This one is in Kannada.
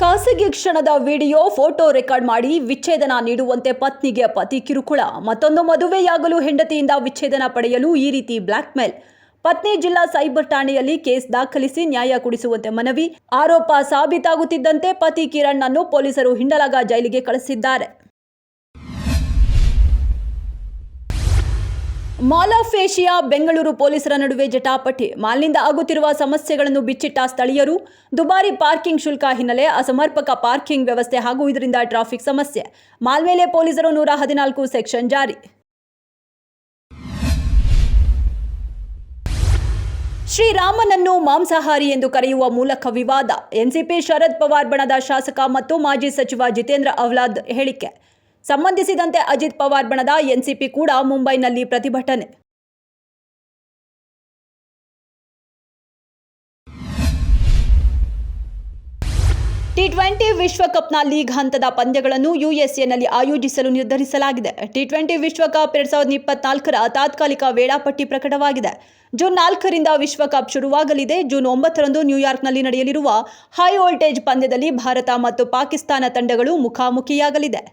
ಖಾಸಗಿ ಕ್ಷಣದ ವಿಡಿಯೋ ಫೋಟೋ ರೆಕಾರ್ಡ್ ಮಾಡಿ ವಿಚ್ಛೇದನ ನೀಡುವಂತೆ ಪತ್ನಿಗೆ ಪತಿ ಕಿರುಕುಳ. ಮತ್ತೊಂದು ಮದುವೆಯಾಗಲು ಹೆಂಡತಿಯಿಂದ ವಿಚ್ಛೇದನ ಪಡೆಯಲು ಈ ರೀತಿ ಬ್ಲಾಕ್ ಮೇಲ್. ಪತ್ನಿ ಜಿಲ್ಲಾ ಸೈಬರ್ ಠಾಣೆಯಲ್ಲಿ ಕೇಸ್ ದಾಖಲಿಸಿ ನ್ಯಾಯ ಕೊಡಿಸುವಂತೆ ಮನವಿ. ಆರೋಪ ಸಾಬೀತಾಗುತ್ತಿದ್ದಂತೆ ಪತಿ ಕಿರಣ್ ಅನ್ನು ಪೊಲೀಸರು ಹಿಂಡಲಗ ಜೈಲಿಗೆ ಕಳಿಸಿದ್ದಾರೆ. ಮಾಲ್ ಆಫ್ ಏಷಿಯಾ ಬೆಂಗಳೂರು ಪೊಲೀಸರ ನಡುವೆ ಜಟಾಪಟಿ. ಮಾಲ್ನಿಂದ ಆಗುತ್ತಿರುವ ಸಮಸ್ಯೆಗಳನ್ನು ಬಿಚ್ಚಿಟ್ಟ ಸ್ಥಳೀಯರು. ದುಬಾರಿ ಪಾರ್ಕಿಂಗ್ ಶುಲ್ಕ ಹಿನ್ನೆಲೆ, ಅಸಮರ್ಪಕ ಪಾರ್ಕಿಂಗ್ ವ್ಯವಸ್ಥೆ ಹಾಗೂ ಇದರಿಂದ ಟ್ರಾಫಿಕ್ ಸಮಸ್ಯೆ. ಮಾಲ್ ಮೇಲೆ ಪೊಲೀಸರು 114 ಸೆಕ್ಷನ್ ಜಾರಿ. ಶ್ರೀರಾಮನನ್ನು ಮಾಂಸಾಹಾರಿ ಎಂದು ಕರೆಯುವ ಮೂಲಕ ವಿವಾದ. ಎನ್ಸಿಪಿ ಶರದ್ ಪವಾರ್ ಬಣದ ಶಾಸಕ ಮತ್ತು ಮಾಜಿ ಸಚಿವ ಜಿತೇಂದ್ರ ಔಲಾದ್ ಹೇಳಿಕೆ ಸಂಬಂಧಿಸಿದಂತೆ ಅಜಿತ್ ಪವಾರ್ ಬಣದ ಎನ್ಸಿಪಿ ಕೂಡ ಮುಂಬೈನಲ್ಲಿ ಪ್ರತಿಭಟನೆ. ಟಿ20 ವಿಶ್ವಕಪ್ನ ಲೀಗ್ ಹಂತದ ಪಂದ್ಯಗಳನ್ನು ಯುಎಸ್ಎನಲ್ಲಿ ಆಯೋಜಿಸಲು ನಿರ್ಧರಿಸಲಾಗಿದೆ. ಟಿ20 ವಿಶ್ವಕಪ್ 2024ರ ತಾತ್ಕಾಲಿಕ ವೇಳಾಪಟ್ಟಿ ಪ್ರಕಟವಾಗಿದೆ. ಜೂನ್ 4ರಿಂದ ವಿಶ್ವಕಪ್ ಶುರುವಾಗಲಿದೆ. ಜೂನ್ 9ರಂದು ನ್ಯೂಯಾರ್ಕ್ನಲ್ಲಿ ನಡೆಯಲಿರುವ ಹೈ ವೋಲ್ಟೇಜ್ ಪಂದ್ಯದಲ್ಲಿ ಭಾರತ ಮತ್ತು ಪಾಕಿಸ್ತಾನ ತಂಡಗಳು ಮುಖಾಮುಖಿಯಾಗಲಿದೆ.